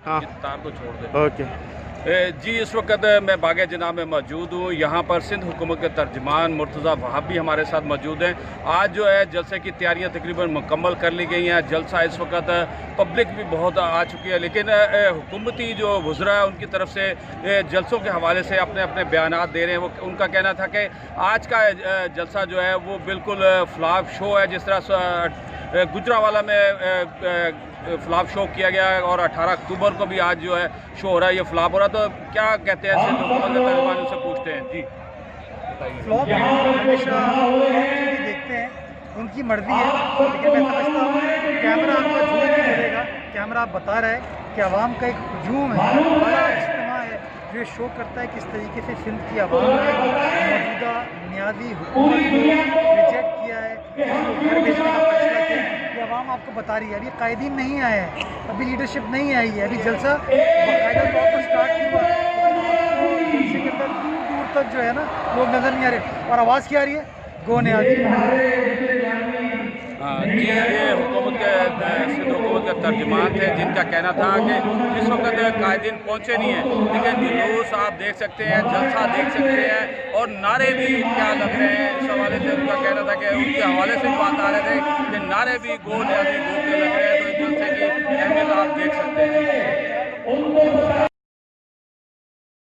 हाँ तार तो छोड़ दे। ओके। जी, इस वक्त मैं बाग़ जिन्ना में मौजूद हूँ। यहाँ पर सिंध हुकूमत के तर्जमान मुर्तज़ा वहाब भी हमारे साथ मौजूद हैं। आज जो है जलसे की तैयारियाँ तकरीबन मुकम्मल कर ली गई हैं। जलसा इस वक्त पब्लिक भी बहुत आ चुकी है, लेकिन हुकूमती जो वज़रा है उनकी तरफ से जलसों के हवाले से अपने अपने बयानात दे रहे हैं। वो उनका कहना था कि आज का जलसा जो है वो बिल्कुल फ्लाप शो है। जिस तरह गुजरांवाला में फ्लॉप शो किया गया है और 18 अक्टूबर को भी आज जो है शो हो रहा है, ये फ्लॉप हो रहा है। तो क्या कहते हैं सिंध हुकूमत के तर्जुमान, उनसे पूछते हैं। जी बताइए। फ्लॉप हमेशा चीज़ें देखते हैं, उनकी मर्जी है, लेकिन मैं समझता हूँ कैमरा आपका झूठ नहीं बोलेगा। कैमरा आप बता रहा है कि आवाम का एक हजूम है, बड़ा इज्तिमा है जो ये शो करता है किस तरीके से सिंध की आवाम ने मौजूदा नियाजी हुकूमत को रिजेक्ट किया है, उसको घर भेजने का फैसला किया। ये आवाम आपको बता रही है, अभी कायदीन नहीं आए हैं, अभी लीडरशिप नहीं आई है, अभी जलसा बाकायदा तौर पर स्टार्ट नहीं हुआ। जलसे के अंदर दूर दूर तक जो है ना लोग नज़र नहीं आ रहे। और आवाज़ क्या आ रही है? गो ने आ रही है। जी, ये हुकूमत के सिंध हुकूमत के तर्जुमान थे, जिनका कहना था कि इस वक्त कायदीन पहुँचे नहीं हैं, लेकिन जुलूस आप देख सकते हैं, जलसा देख सकते हैं और नारे भी क्या लग रहे हैं। इस हवाले से उनका कहना था कि उनके हवाले से बात आ रहे थे कि नारे भी गो न्याजी गो के लग रहे हैं। तो इस जलसे की अहमियत आप देख सकते हैं।